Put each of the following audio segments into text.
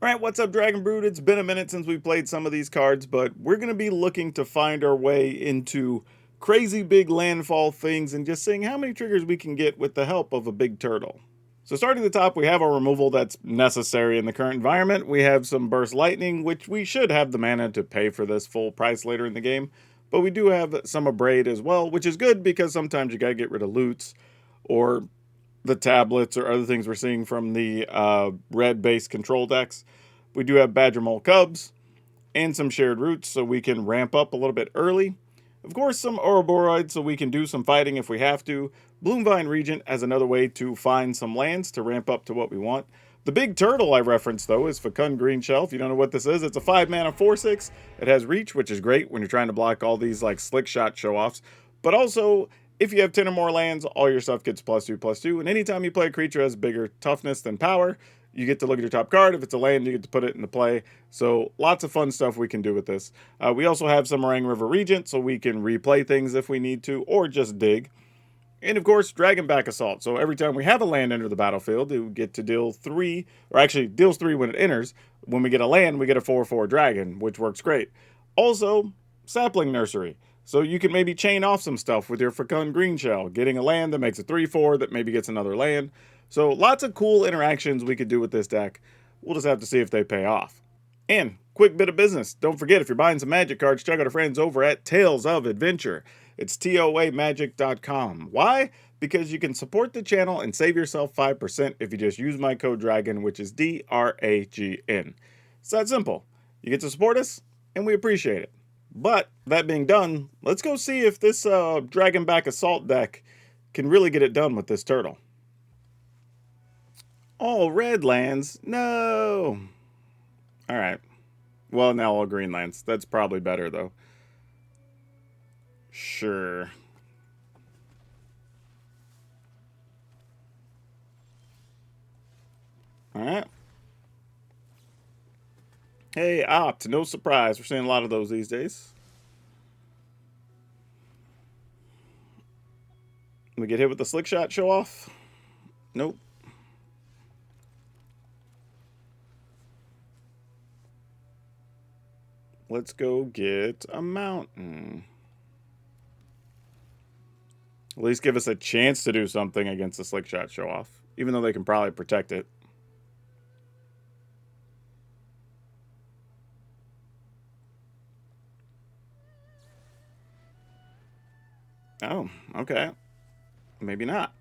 Alright, what's up, Dragon Brood? It's been a minute since we played some of these cards, but we're going to be looking to find our way into crazy big landfall things and just seeing how many triggers we can get with the help of a big turtle. So starting at the top, we have our removal that's necessary in the current environment. We have some Burst Lightning, which we should have the mana to pay for this full price later in the game. But we do have some Abrade as well, which is good because sometimes you gotta get rid of loots or the tablets or other things we're seeing from the red-based control decks. We do have Badger Mole Cubs and some shared roots so we can ramp up a little bit early. Of course, some Ouroboros so we can do some fighting if we have to. Bloomvine Regent as another way to find some lands to ramp up to what we want. The big turtle I referenced, though, is Fecund Green Shell. If you don't know what this is, it's a 5-mana 4/6. It has reach, which is great when you're trying to block all these like slick shot show-offs. But also, if you have 10 or more lands, all your stuff gets +2/+2. And anytime you play a creature that has bigger toughness than power, you get to look at your top card. If it's a land, you get to put it into play. So lots of fun stuff we can do with this. We also have some Orang River Regent, so we can replay things if we need to, or just dig. And of course, Dragonback Assault. So every time we have a land enter the battlefield, we get to deal 3, or actually deals 3 when it enters. When we get a land, we get a 4/4 dragon, which works great. Also, Sapling Nursery. So you can maybe chain off some stuff with your Fecund Green Shell, getting a land that makes a 3/4 that maybe gets another land. So lots of cool interactions we could do with this deck. We'll just have to see if they pay off. And quick bit of business. Don't forget, if you're buying some Magic cards, check out our friends over at Tales of Adventure. It's toamagic.com. Why? Because you can support the channel and save yourself 5% if you just use my code DRAGON, which is DRAGN. It's that simple. You get to support us, and we appreciate it. But that being done, let's go see if this Dragonback Assault deck can really get it done with this turtle. All red lands? No! Alright. Well, now all green lands. That's probably better, though. Sure. Alright. Hey, Opt. No surprise. We're seeing a lot of those these days. We get hit with the slick shot show off? Nope. Let's go get a mountain. At least give us a chance to do something against the slick shot show off, even though they can probably protect it. Oh, okay. Maybe not.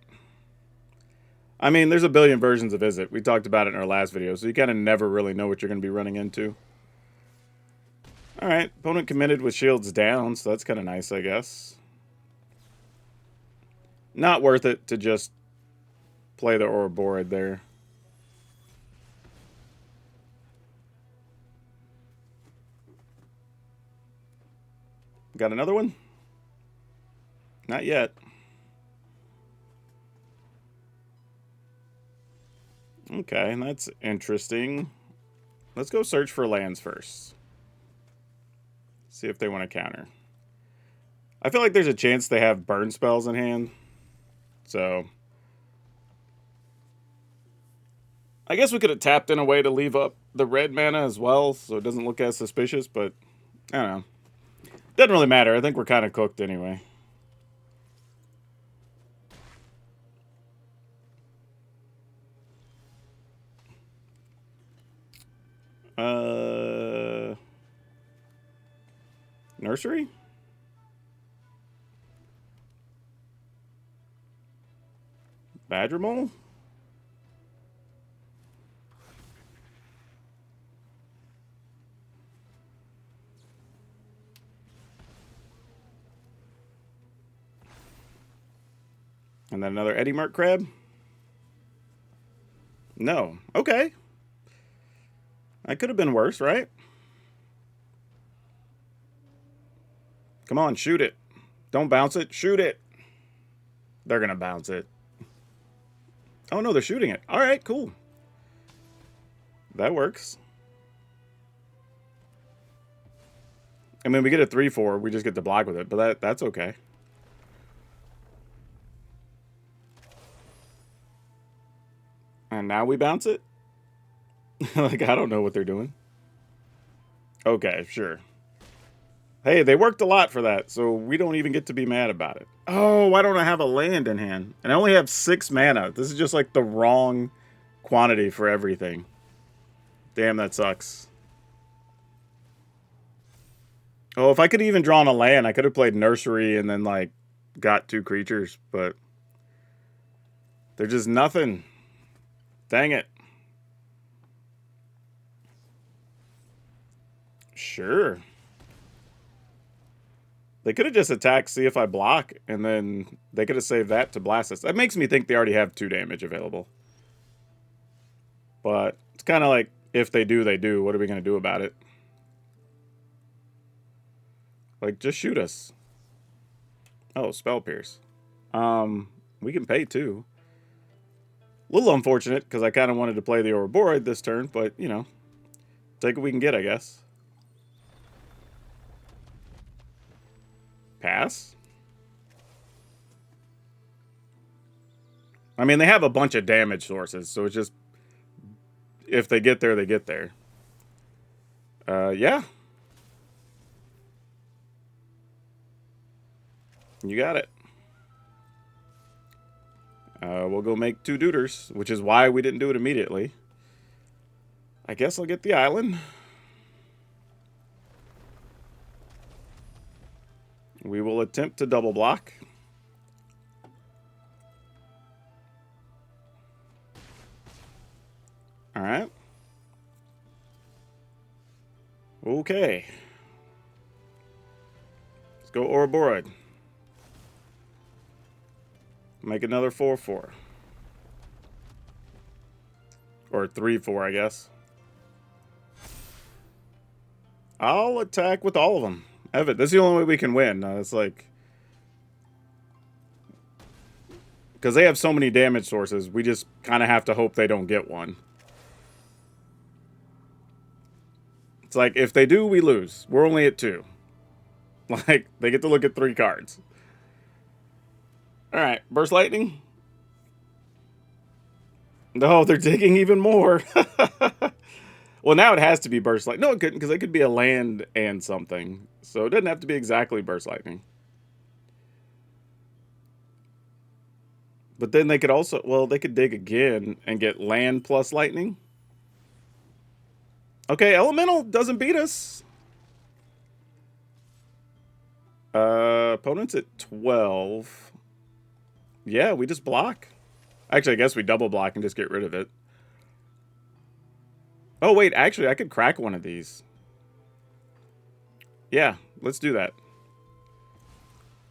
I mean, there's a billion versions of Izzet. We talked about it in our last video, so you kind of never really know what you're going to be running into. Alright, opponent committed with shields down, so that's kind of nice, I guess. Not worth it to just play the Ouroboros there. Got another one? Not yet. Okay, that's interesting. Let's go search for lands first. See if they want to counter. I feel like there's a chance they have burn spells in hand. So I guess we could have tapped in a way to leave up the red mana as well, so it doesn't look as suspicious, but I don't know. Doesn't really matter. I think we're kind of cooked anyway. Nursery? Badger Mole? And then another Eddie Mark Crab? No. Okay. That could have been worse, right? Come on, shoot it. Don't bounce it. Shoot it. They're going to bounce it. Oh, no, they're shooting it. All right, cool. That works. I mean, we get a 3/4. We just get to block with it, but that's okay. And now we bounce it? Like, I don't know what they're doing. Okay, sure. Hey, they worked a lot for that, so we don't even get to be mad about it. Oh, why don't I have a land in hand? And I only have 6 mana. This is just like the wrong quantity for everything. Damn, that sucks. Oh, if I could even draw on a land, I could have played Nursery and then, like, got 2 creatures, but they're just nothing. Dang it. Sure. They could have just attacked, see if I block, and then they could have saved that to blast us. That makes me think they already have 2 damage available. But it's kind of like, if they do, they do. What are we going to do about it? Like, just shoot us. Oh, Spell Pierce. We can pay 2. A little unfortunate, because I kind of wanted to play the Ouroboros this turn, but, you know, take what we can get, I guess. Pass? I mean, they have a bunch of damage sources, so it's just, if they get there, they get there. Yeah. You got it. We'll go make 2 Duders, which is why we didn't do it immediately. I guess I'll get the island. We will attempt to double block. All right. Okay. Let's go Ouroboros. Make another 4/4. Or 3/4, I guess. I'll attack with all of them. Evan, that's the only way we can win. It's like... Because they have so many damage sources, we just kind of have to hope they don't get one. It's like, if they do, we lose. We're only at 2. Like, they get to look at 3 cards. Alright, Burst Lightning. No, they're digging even more. Well, now it has to be Burst Lightning. No, it couldn't, because it could be a land and something. So it doesn't have to be exactly Burst Lightning. But then they could also... Well, they could dig again and get land plus lightning. Okay, Elemental doesn't beat us. Opponent's at 12. Yeah, we just block. Actually, I guess we double block and just get rid of it. Oh, wait, actually, I could crack one of these. Yeah, let's do that.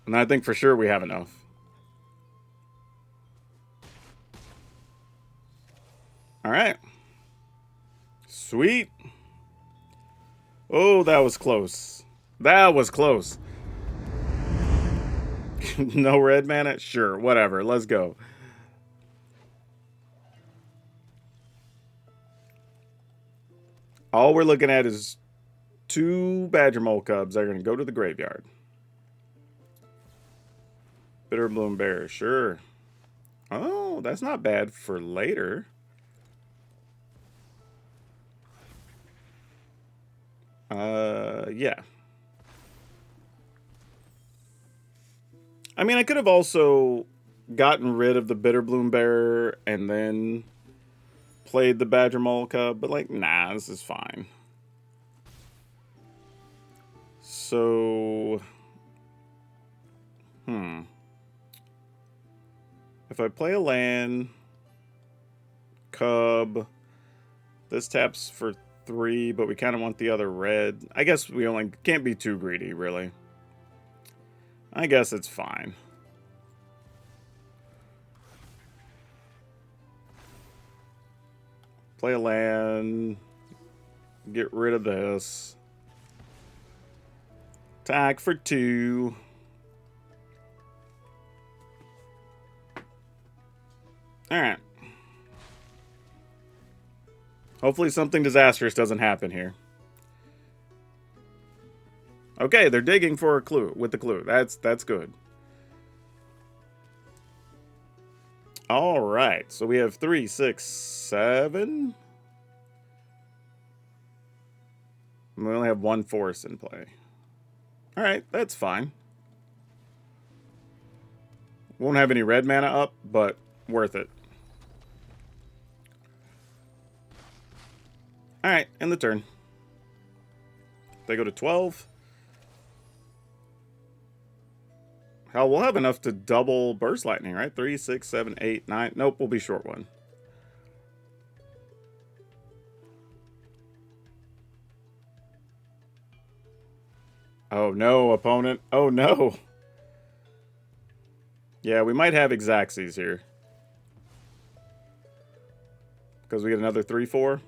And I think for sure we have enough. All right. Sweet. Oh, that was close. That was close. No red mana? Sure, whatever. Let's go. All we're looking at is 2 Badger Mole Cubs that are going to go to the graveyard. Bitter Bloom Bear, sure. Oh, that's not bad for later. Yeah. I mean, I could have also gotten rid of the Bitter Bloom Bear and then played the Badger Mole Cub, but like, nah, this is fine. So, if I play a land, Cub, this taps for 3, but we kind of want the other red. I guess we only can't be too greedy, really. I guess it's fine. Play a land. Get rid of this. Attack for 2. Alright. Hopefully something disastrous doesn't happen here. Okay, they're digging for a clue with the clue. That's good. All right, so we have 3, 6, 7. We only have one forest in play. All right, that's fine. Won't have any red mana up, but worth it. All right, end the turn. They go to 12. Hell, we'll have enough to double Burst Lightning, right? 3, 6, 7, 8, 9. Nope, we'll be short one. Oh no, opponent. Oh no. Yeah, we might have Xaxes here. Because we get another 3/4.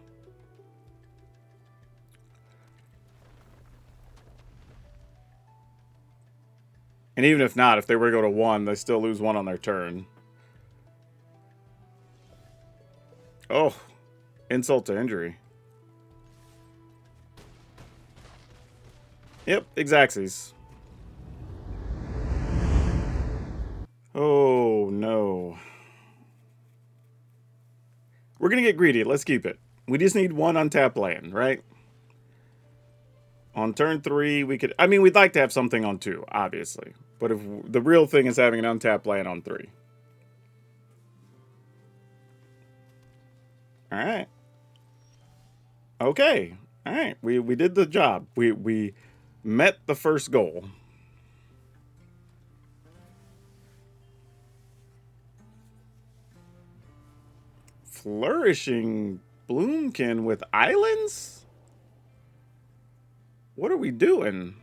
And even if not, if they were to go to 1, they still lose 1 on their turn. Oh, insult to injury. Yep, Xaxes. Oh, no. We're going to get greedy. Let's keep it. We just need 1 untapped land, right? On turn 3, we could... I mean, we'd like to have something on 2, obviously. But if the real thing is having an untapped land on 3. Alright. Okay. Alright. We did the job. We met the first goal. Flourishing Bloomkin with islands? What are we doing?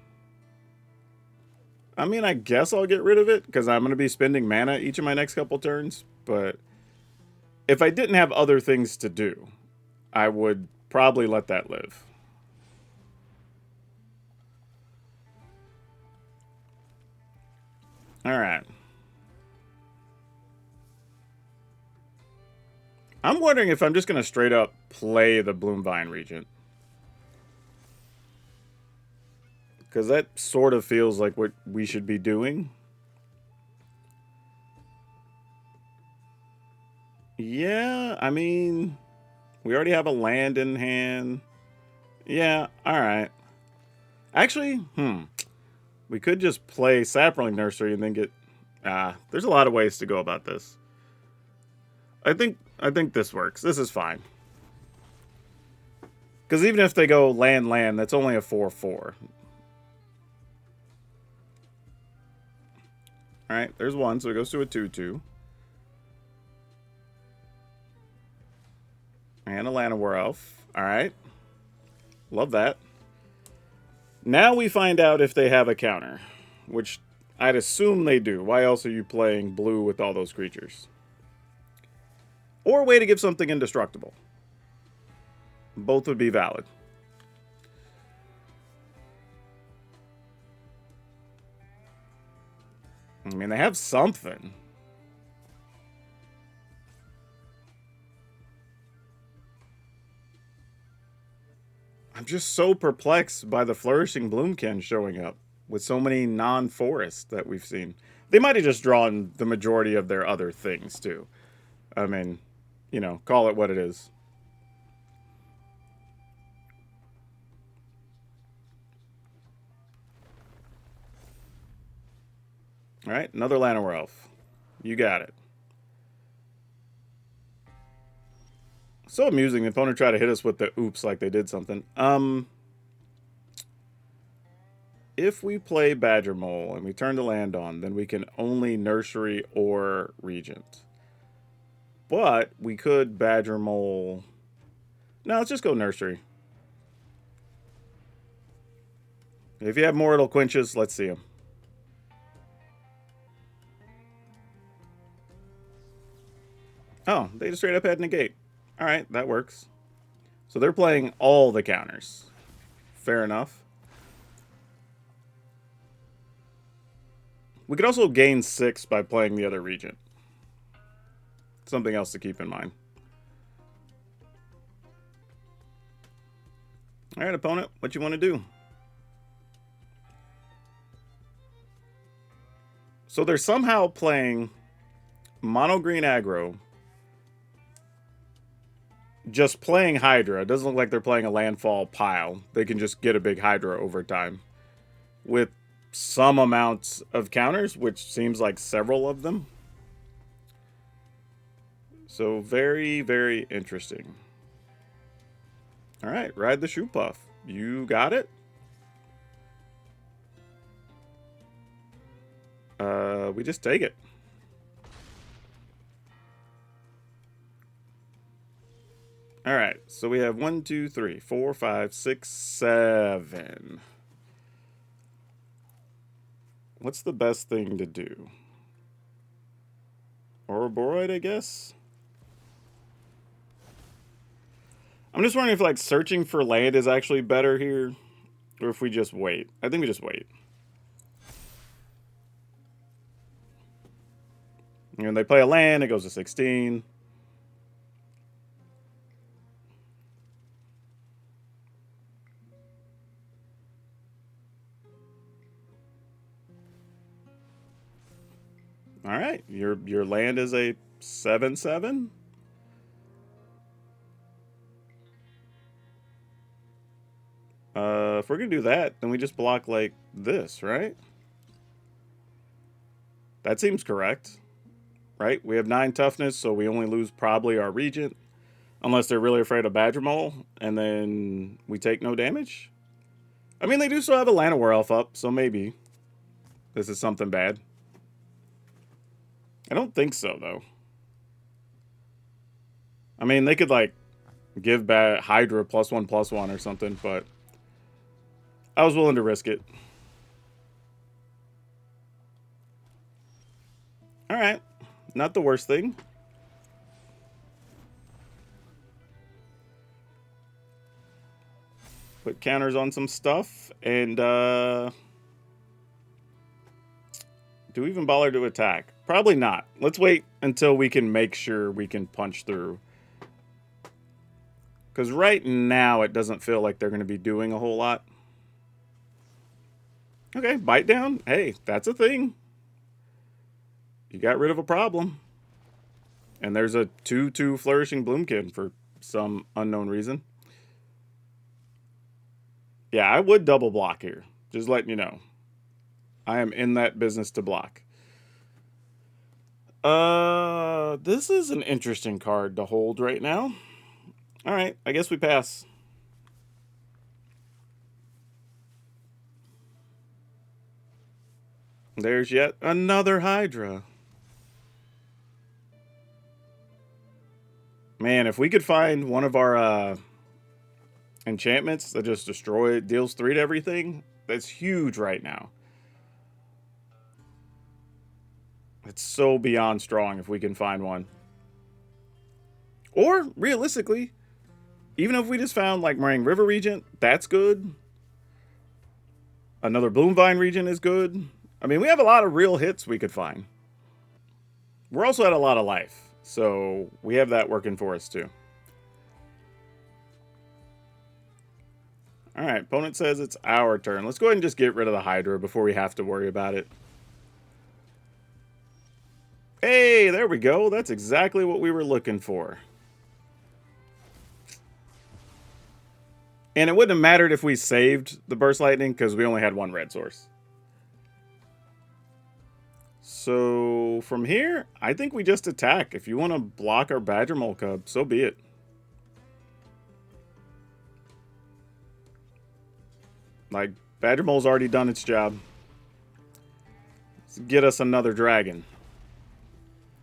I mean, I guess I'll get rid of it, because I'm going to be spending mana each of my next couple turns, but if I didn't have other things to do, I would probably let that live. Alright. I'm wondering if I'm just going to straight up play the Bloomvine Regent. Because that sort of feels like what we should be doing. Yeah, I mean, we already have a land in hand. Yeah, alright. Actually, we could just play Sapling Nursery and then get... there's a lot of ways to go about this. I think this works. This is fine. Because even if they go land, that's only a 4/4. Alright, there's 1, so it goes to a 2/2. And a Llanowar Elf. Alright. Love that. Now we find out if they have a counter. Which I'd assume they do. Why else are you playing blue with all those creatures? Or a way to give something indestructible. Both would be valid. I mean, they have something. I'm just so perplexed by the Flourishing Bloomkin showing up with so many non-forests that we've seen. They might have just drawn the majority of their other things, too. I mean, you know, call it what it is. Alright, another Llanowar Elf. You got it. So amusing, the opponent tried to hit us with the oops like they did something. If we play Badger Mole and we turn the land on, then we can only Nursery or Regent. But we could Badger Mole... No, let's just go Nursery. If you have Mortal Quenches, let's see them. Oh, they just straight up had Negate. Alright, that works. So they're playing all the counters. Fair enough. We could also gain 6 by playing the other Regent. Something else to keep in mind. Alright, opponent, what you want to do? So they're somehow playing mono green aggro just playing Hydra. It doesn't look like they're playing a Landfall pile. They can just get a big Hydra over time. With some amounts of counters, which seems like several of them. So very, very interesting. All right, ride the shoe puff. You got it? We just take it. All right, so we have 1, 2, 3, 4, 5, 6, 7. What's the best thing to do? Ouroboros, I guess? I'm just wondering if, like, searching for land is actually better here, or if we just wait. I think we just wait. And when they play a land, it goes to 16. All right, your land is a 7/7. If we're gonna do that, then we just block like this, right? That seems correct, right? We have 9 toughness, so we only lose probably our regent, unless they're really afraid of Badger Mole, and then we take no damage. I mean, they do still have a Llanowar Elf up, so maybe this is something bad. I don't think so, though. I mean, they could, like, give back Hydra +1/+1 or something, but I was willing to risk it. All right. Not the worst thing. Put counters on some stuff, and do we even bother to attack? Probably not. Let's wait until we can make sure we can punch through. Because right now, it doesn't feel like they're going to be doing a whole lot. Okay, bite down. Hey, that's a thing. You got rid of a problem. And there's a 2/2 Flourishing Bloomkin for some unknown reason. Yeah, I would double block here. Just letting you know. I am in that business to block. This is an interesting card to hold right now. All right, I guess we pass. There's yet another Hydra. Man, if we could find one of our enchantments that just deals 3 to everything, that's huge right now. It's so beyond strong if we can find one. Or, realistically, even if we just found, like, Meringue River Regent, that's good. Another Bloomvine Regent is good. I mean, we have a lot of real hits we could find. We're also at a lot of life, so we have that working for us, too. All right, opponent says it's our turn. Let's go ahead and just get rid of the Hydra before we have to worry about it. Hey, there we go. That's exactly what we were looking for. And it wouldn't have mattered if we saved the Burst Lightning because we only had 1 red source. So from here, I think we just attack. If you want to block our Badger Mole Cub, so be it. Like, Badger Mole's already done its job. Let's get us another dragon.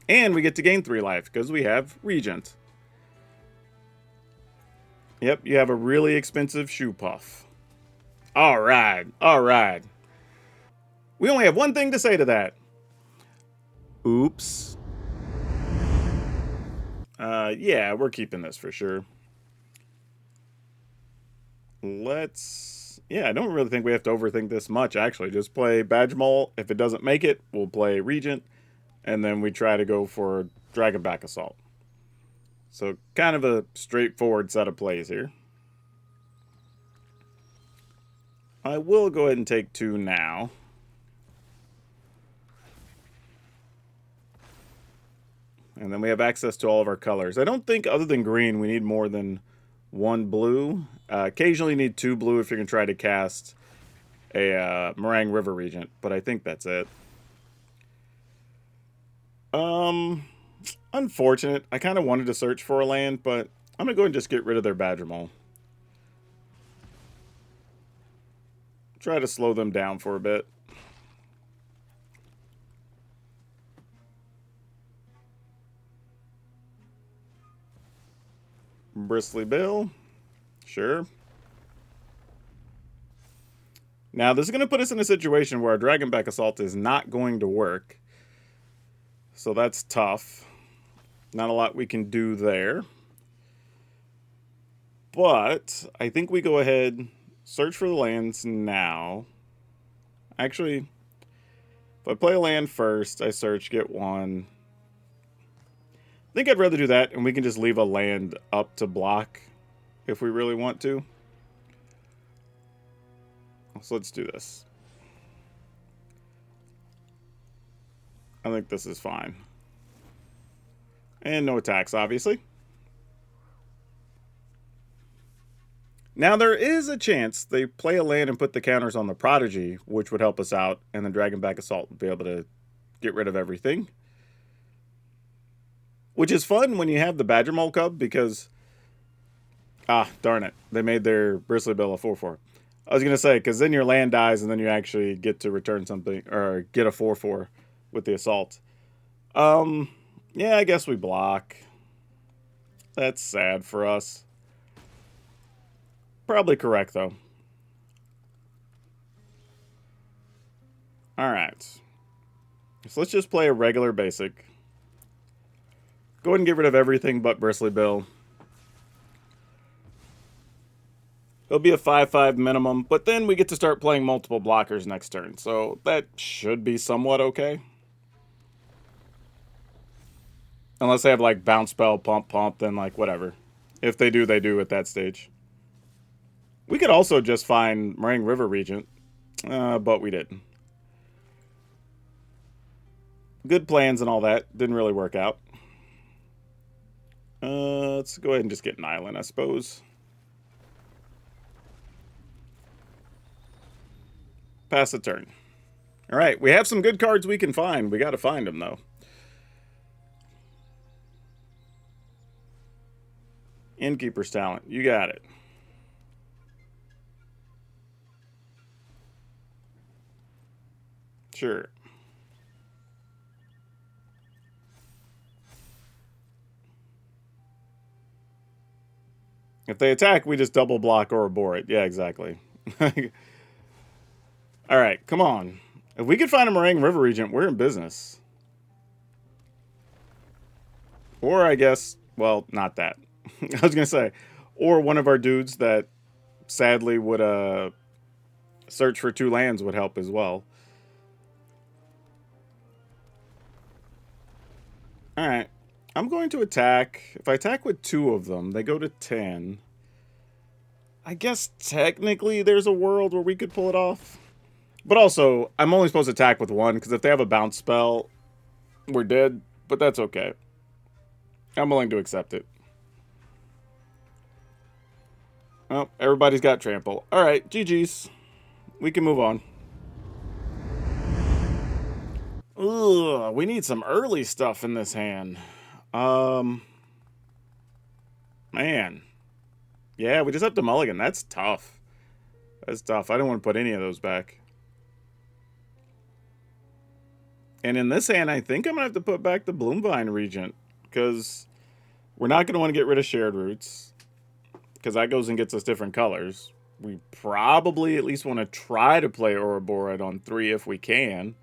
And we get to gain 3 life because we have Regent. Yep, you have a really expensive shoe puff. All right, all right. We only have one thing to say to that. Oops. Yeah, we're keeping this for sure. Yeah, I don't really think we have to overthink this much, actually. Just play Badger Mole. If it doesn't make it, we'll play Regent. And then we try to go for Dragonback Assault. So kind of a straightforward set of plays here. I will go ahead and take 2 now. And then we have access to all of our colors. I don't think, other than green, we need more than one blue. Occasionally you need 2 blue if you're going to try to cast a Meringue River Regent, but I think that's it. Unfortunate. I kind of wanted to search for a land, but I'm going to go and just get rid of their Badger Mole. Try to slow them down for a bit. Bristly Bill. Sure. Now, this is going to put us in a situation where our Dragonback Assault is not going to work. So that's tough. Not a lot we can do there. But I think we go ahead, search for the lands now. Actually, if I play a land first, I search, get 1. I think I'd rather do that, and we can just leave a land up to block if we really want to. So let's do this. I think this is fine. And no attacks, obviously. Now, there is a chance they play a land and put the counters on the Prodigy, which would help us out, and the Dragonback Assault would be able to get rid of everything. Which is fun when you have the Badger Mole Cub, because... Ah, darn it. They made their Bristly Bill a 4/4. I was going to say, because then your land dies, and then you actually get to return something, or get a 4/4 with the Assault. Yeah, I guess we block. That's sad for us. Probably correct, though. Alright. So let's just play a regular basic. Go ahead and get rid of everything but Bristly Bill. It'll be a 5/5 minimum, but then we get to start playing multiple blockers next turn, so that should be somewhat okay. Unless they have, like, Bounce Spell, Pump, then, like, whatever. If they do, they do at that stage. We could also just find Meringue River Regent, but we didn't. Good plans and all that. Didn't really work out. Let's go ahead and just get an island, I suppose. Pass the turn. Alright, we have some good cards we can find. We gotta find them, though. Innkeeper's Talent. You got it. Sure. If they attack, we just double block or abort it. Yeah, exactly. Alright, come on. If we could find a Meringue River Regent, we're in business. Or I guess, well, not that. I was going to say, or one of our dudes that sadly would search for 2 lands would help as well. Alright, I'm going to attack. If I attack with 2 of them, they go to 10. I guess technically there's a world where we could pull it off. But also, I'm only supposed to attack with 1, because if they have a bounce spell, we're dead. But that's okay. I'm willing to accept it. Oh, everybody's got trample. Alright, GG's. We can move on. Ugh, we need some early stuff in this hand. Man. Yeah, we just have to mulligan. That's tough. That's tough. I don't want to put any of those back. And in this hand, I think I'm going to have to put back the Bloomvine Regent. Because we're not going to want to get rid of Shared Roots. Because that goes and gets us different colors. We probably at least want to try to play Ouroboros on 3 if we can.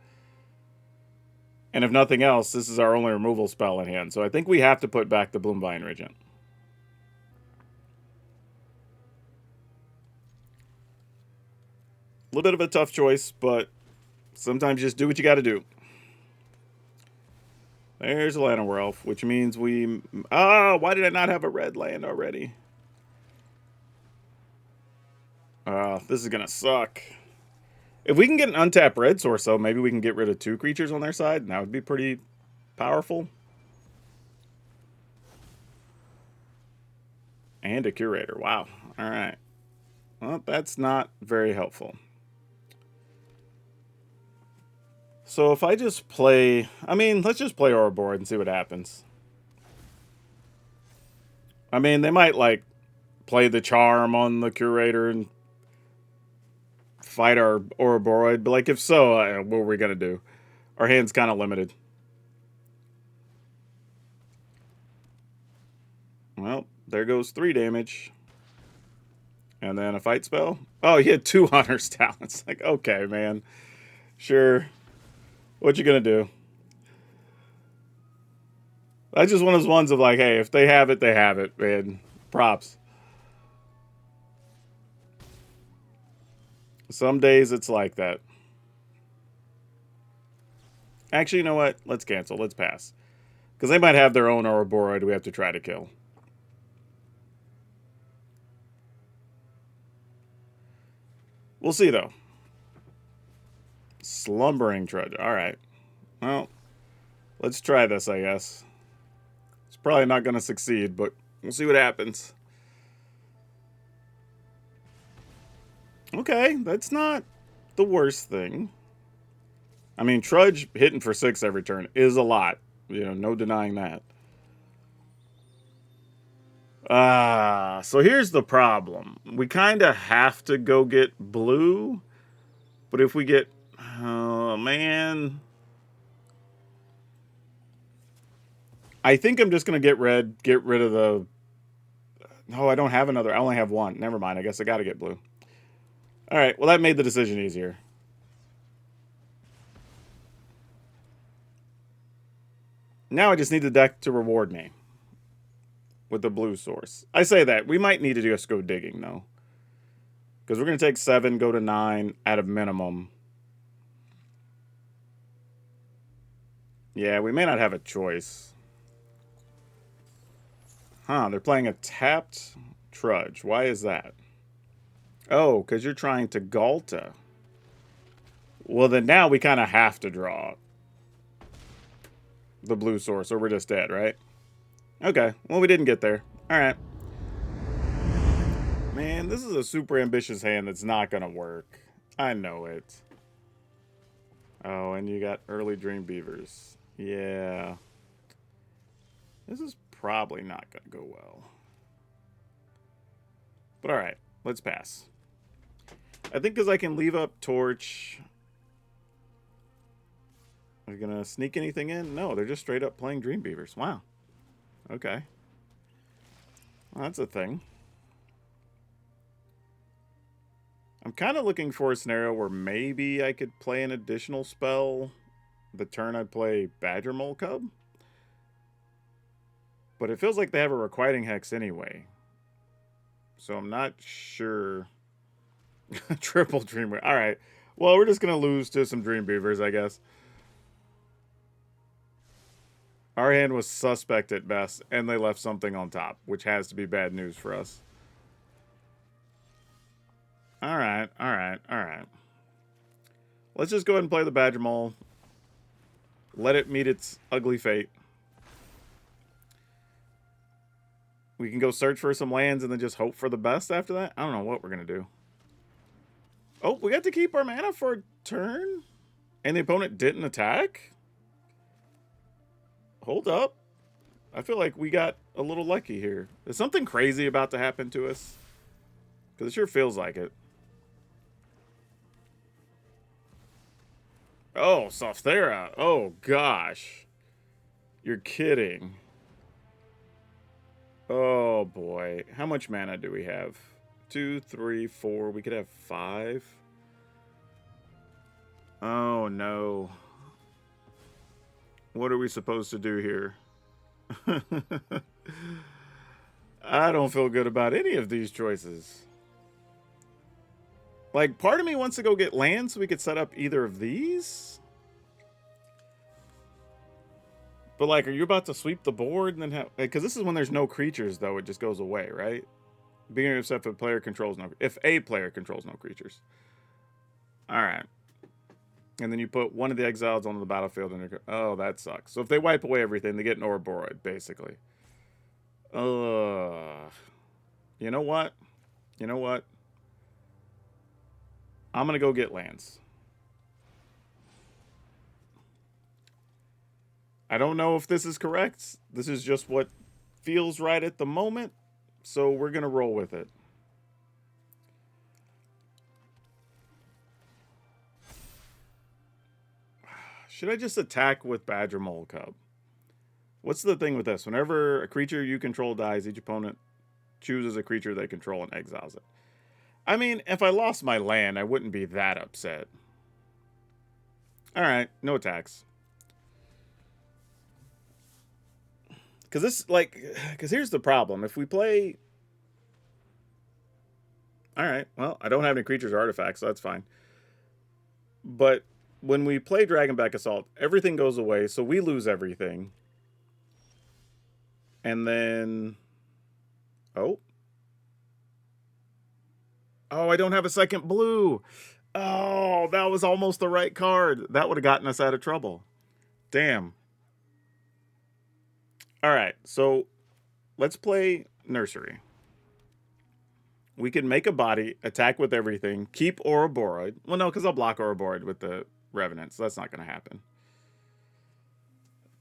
And if nothing else, this is our only removal spell in hand. So I think we have to put back the Bloomvine Regent. A little bit of a tough choice, but sometimes you just do what you got to do. There's a Llanowar Elf, which means we... Ah, why did I not have a red land already? This is going to suck. If we can get an untapped red source, though, maybe we can get rid of 2 creatures on their side, and that would be pretty powerful. And a Curator. Wow. All right. Well, that's not very helpful. So if I just play... I mean, let's just play Ouroboros and see what happens. I mean, they might, like, play the Charm on the Curator and fight our Ouroboros. But, like, if so, what are we going to do? Our hand's kind of limited. Well, there goes 3 damage. And then a fight spell. Oh, he had 2 Hunter's Talents. Like, okay, man. Sure. What you gonna do? That's just one of those ones of like, hey, if they have it, they have it, man. Props. Some days it's like that. Actually, you know what? Let's cancel. Let's pass. Because they might have their own Ouroboros we have to try to kill. We'll see, though. Slumbering Trudge. All right. Well, let's try this, I guess. It's probably not going to succeed, but we'll see what happens. Okay, that's not the worst thing. I mean, Trudge hitting for 6 every turn is a lot. You know, no denying that. So here's the problem. We kind of have to go get blue. But if we get... Oh, man. I think I'm just going to get red. Get rid of the... No, I don't have another. I only have 1. Never mind. I guess I got to get blue. All right. Well, that made the decision easier. Now I just need the deck to reward me with the blue source. I say that. We might need to just go digging, though. Because we're going to take 7, go to 9 at a minimum. Yeah, we may not have a choice. Huh, they're playing a tapped Trudge. Why is that? Oh, because you're trying to Galta. Well, then now we kind of have to draw the blue source, or we're just dead, right? Okay, well, we didn't get there. All right. Man, this is a super ambitious hand that's not going to work. I know it. Oh, and you got early Dream Beavers. Yeah. This is probably not going to go well. But all right, let's pass. I think because I can leave up Torch. Are you going to sneak anything in? No, they're just straight up playing Dream Beavers. Wow. Okay. Well, that's a thing. I'm kind of looking for a scenario where maybe I could play an additional spell the turn I play Badger Mole Cub. But it feels like they have a Requiting Hex anyway. So I'm not sure. Triple Dream. All right. Well, we're just going to lose to some Dream Beavers, I guess. Our hand was suspect at best, and they left something on top, which has to be bad news for us. All right, all right, all right. Let's just go ahead and play the Badger Mole. Let it meet its ugly fate. We can go search for some lands and then just hope for the best after that. I don't know what we're going to do. Oh, we got to keep our mana for a turn? And the opponent didn't attack? Hold up. I feel like we got a little lucky here. Is something crazy about to happen to us? Because it sure feels like it. Oh, Softhera. Oh, gosh. You're kidding. Oh, boy. How much mana do we have? 2, 3, 4. We could have 5. Oh, no. What are we supposed to do here? I don't feel good about any of these choices. Like, part of me wants to go get land so we could set up either of these. But, like, are you about to sweep the board and then have... Because this is when there's no creatures, though. It just goes away, right? Beginning of step if a player controls no... If a player controls no creatures. Alright. And then you put one of the exiles onto the battlefield. And oh, that sucks. So if they wipe away everything, they get an Ouroboros, basically. Ugh. You know what? You know what? I'm going to go get lands. I don't know if this is correct. This is just what feels right at the moment. So we're going to roll with it. Should I just attack with Badger Mole Cub? What's the thing with this? Whenever a creature you control dies, each opponent chooses a creature they control and exiles it. I mean, if I lost my land, I wouldn't be that upset. Alright, no attacks. Because here's the problem. If we play... Alright, well, I don't have any creatures or artifacts, so that's fine. But when we play Dragonback Assault, everything goes away, so we lose everything. And then... Oh, I don't have a second blue. Oh, that was almost the right card. That would have gotten us out of trouble. Damn. Alright, so let's play Nursery. We can make a body, attack with everything, keep Ouroboros. Well, no, because I'll block Ouroboros with the Revenant, so that's not going to happen.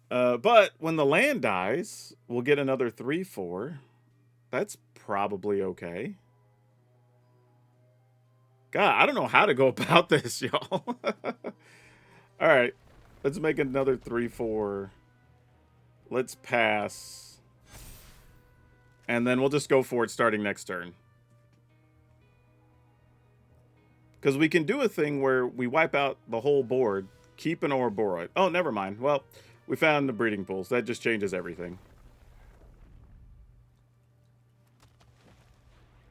But when the land dies, we'll get another 3/4. That's probably okay. God, I don't know how to go about this, y'all. Alright, let's make another 3/4. Let's pass. And then we'll just go for it starting next turn. Because we can do a thing where we wipe out the whole board, keep an Ouroboros. Oh, never mind. Well, we found the breeding pools. That just changes everything.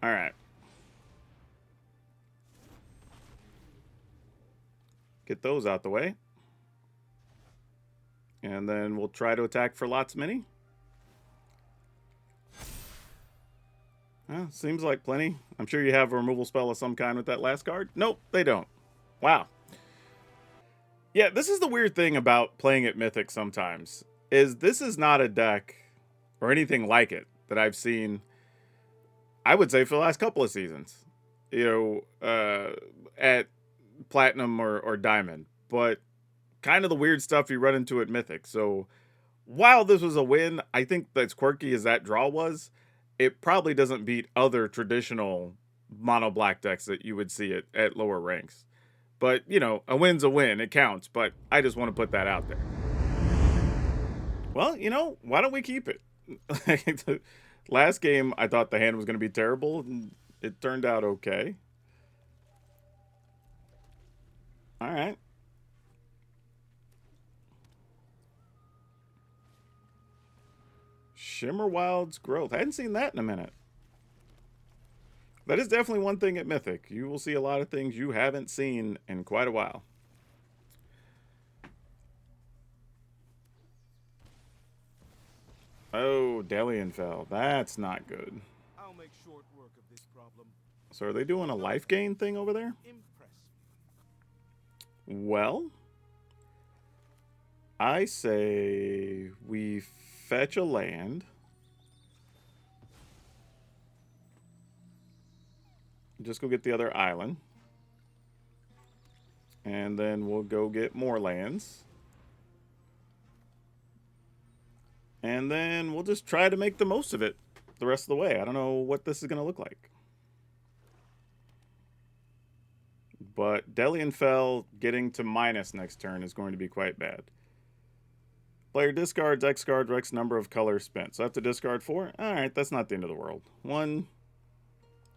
Alright. Get those out the way. And then we'll try to attack for lots many. Well, seems like plenty. I'm sure you have a removal spell of some kind with that last card. Nope, they don't. Wow. Yeah, this is the weird thing about playing at Mythic sometimes, is this is not a deck or anything like it that I've seen, I would say, for the last couple of seasons. You know, at Platinum or Diamond. But kind of the weird stuff you run into at Mythic. So while this was a win, I think that's quirky as that draw was, it probably doesn't beat other traditional mono black decks that you would see at lower ranks. But, you know, a win's a win. It counts. But I just want to put that out there. Well, you know, why don't we keep it? Last game, I thought the hand was going to be terrible. And it turned out okay. All right. Shimmerwild's Growth. I hadn't seen that in a minute. That is definitely one thing at Mythic. You will see a lot of things you haven't seen in quite a while. Oh, Landfall. That's not good. I'll make short work of this problem. So are they doing a life gain thing over there? Well, I say we fetch a land. Just go get the other island. And then we'll go get more lands. And then we'll just try to make the most of it the rest of the way. I don't know what this is going to look like. But Landfall getting to minus next turn is going to be quite bad. Player discards X card, X number of colors spent. So I have to discard 4? Alright, that's not the end of the world. 1,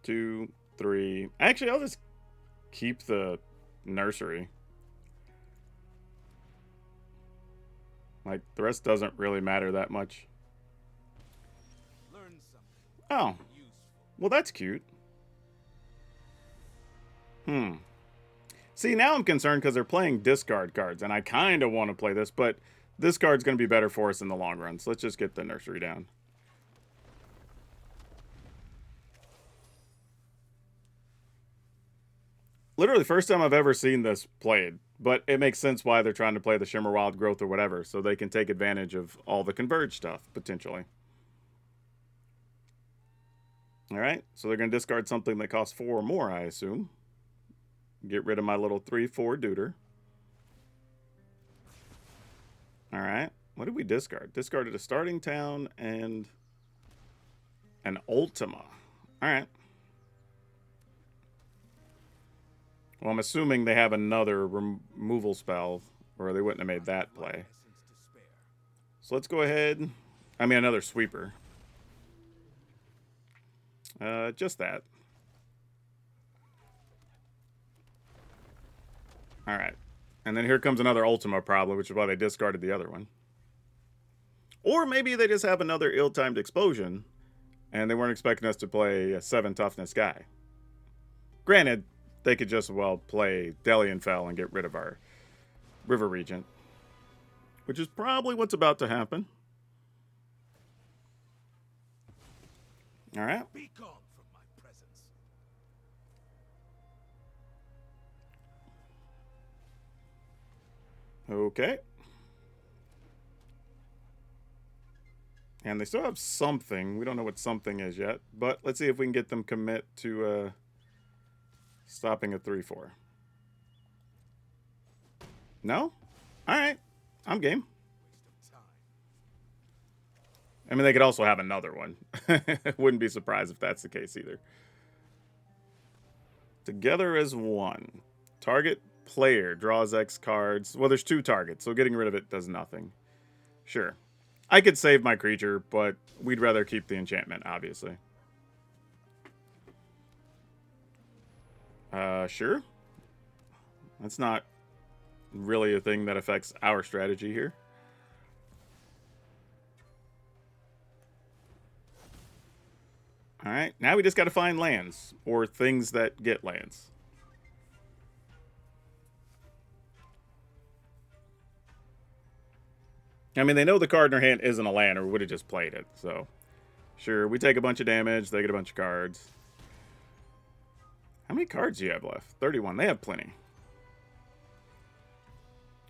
2, 3. Actually, I'll just keep the Nursery. Like, the rest doesn't really matter that much. Oh. Well, that's cute. See, now I'm concerned because they're playing discard cards, and I kind of want to play this, but this card's going to be better for us in the long run, so let's just get the Nursery down. Literally, first time I've ever seen this played, but it makes sense why they're trying to play the Shimmerwild Growth or whatever, so they can take advantage of all the Converge stuff, potentially. All right, so they're going to discard something that costs 4 or more, I assume. Get rid of my little 3/4 duder. All right, what did we discard? Discarded a starting town and an Ultima. All right. Well, I'm assuming they have another removal spell, or they wouldn't have made that play. So let's go ahead. I mean, another sweeper. Just that. All right. And then here comes another Ultima problem, which is why they discarded the other one. Or maybe they just have another ill-timed explosion, and they weren't expecting us to play a 7 toughness guy. Granted, they could just well play Landfall and get rid of our River Regent, which is probably what's about to happen. All right. Be gone from my presence. Okay. And they still have something. We don't know what something is yet, but let's see if we can get them commit to stopping a 3/4. No? All right. I'm game. I mean, they could also have another one. Wouldn't be surprised if that's the case either. Together as one. Target player draws X cards. Well, there's 2 targets, so getting rid of it does nothing. Sure. I could save my creature, but we'd rather keep the enchantment, obviously. Sure. That's not really a thing that affects our strategy here. All right, now we just got to find lands or things that get lands. I mean, they know the card in their hand isn't a land, or we would have just played it. So, sure, we take a bunch of damage. They get a bunch of cards. How many cards do you have left? 31. They have plenty.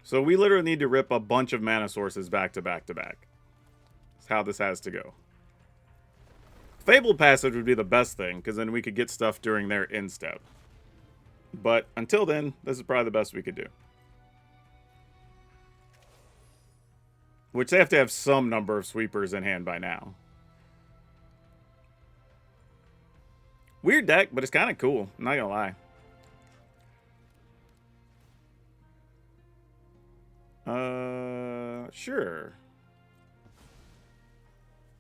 So we literally need to rip a bunch of mana sources back to back to back. That's how this has to go. Fabled Passage would be the best thing, because then we could get stuff during their end step. But until then, this is probably the best we could do. Which they have to have some number of sweepers in hand by now. Weird deck, but it's kind of cool. I'm not gonna lie. Sure.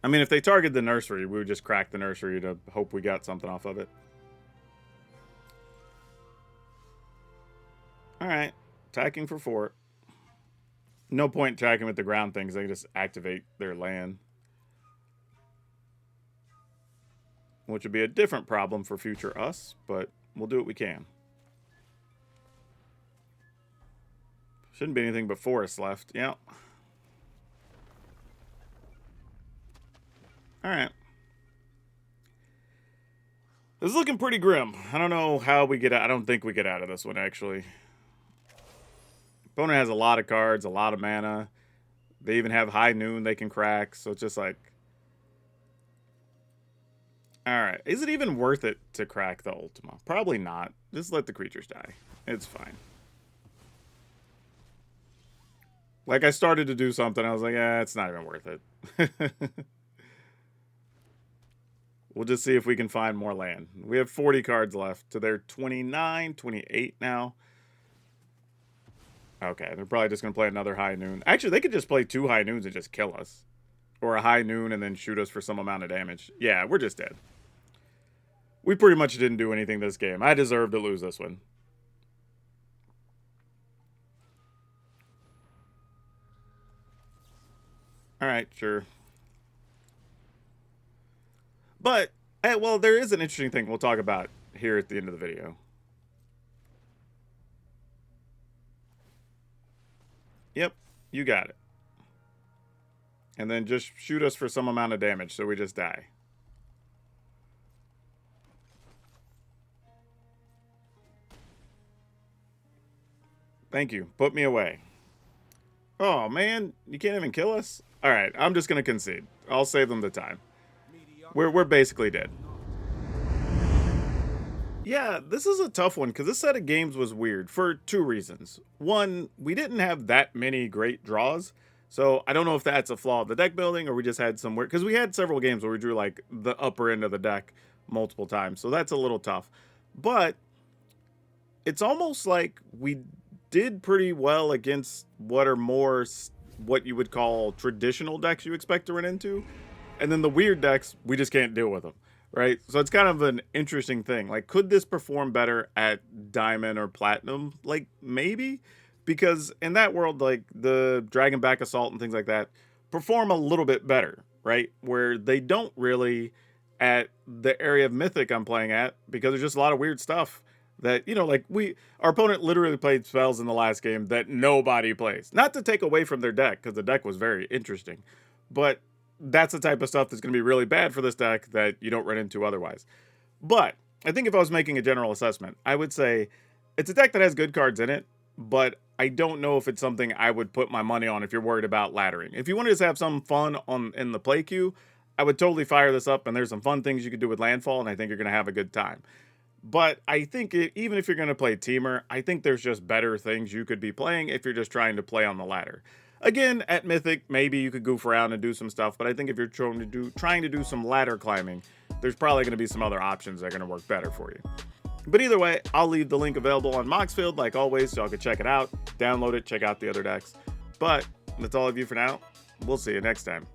I mean, if they target the nursery, we would just crack the nursery to hope we got something off of it. Alright. Attacking for 4. No point attacking with the ground things. They can just activate their land. Which would be a different problem for future us, but we'll do what we can. Shouldn't be anything but forests left. Yeah. Alright. This is looking pretty grim. I don't know how we get out. I don't think we get out of this one, actually. Opponent has a lot of cards, a lot of mana. They even have High Noon they can crack, so it's just like... Alright, is it even worth it to crack the Ultima? Probably not. Just let the creatures die. It's fine. Like, I started to do something, I was like, it's not even worth it. We'll just see if we can find more land. We have 40 cards left to their 29, 28 now. Okay, they're probably just going to play another High Noon. Actually, they could just play 2 High Noons and just kill us. Or a High Noon and then shoot us for some amount of damage. Yeah, we're just dead. We pretty much didn't do anything this game. I deserve to lose this one. Alright, sure. But, well, there is an interesting thing we'll talk about here at the end of the video. Yep, you got it. And then just shoot us for some amount of damage so we just die. Thank you. Put me away. Oh, man. You can't even kill us? Alright, I'm just going to concede. I'll save them the time. We're basically dead. Yeah, this is a tough one because this set of games was weird for two reasons. One, we didn't have that many great draws. So I don't know if that's a flaw of the deck building or we just had some weird, because we had several games where we drew like the upper end of the deck multiple times. So that's a little tough. But it's almost like we did pretty well against what are more what you would call traditional decks you expect to run into. And then the weird decks, we just can't deal with them. Right? So it's kind of an interesting thing. Like, could this perform better at Diamond or Platinum? Like, maybe? Because in that world, like, the Dragonback Assault and things like that perform a little bit better, right? Where they don't really at the area of Mythic I'm playing at, because there's just a lot of weird stuff that, you know, like, our opponent literally played spells in the last game that nobody plays. Not to take away from their deck, because the deck was very interesting, but that's the type of stuff that's going to be really bad for this deck that you don't run into otherwise. But I think if I was making a general assessment, I would say it's a deck that has good cards in it, but I don't know if it's something I would put my money on if you're worried about laddering. If you want to just have some fun in the play queue, I would totally fire this up, and there's some fun things you could do with Landfall, and I think you're going to have a good time. But I think even if you're going to play Temur, I think there's just better things you could be playing if you're just trying to play on the ladder. Again, at Mythic, maybe you could goof around and do some stuff, but I think if you're trying to do some ladder climbing, there's probably going to be some other options that are going to work better for you. But either way, I'll leave the link available on Moxfield, like always, so y'all can check it out, download it, check out the other decks. But that's all of you for now. We'll see you next time.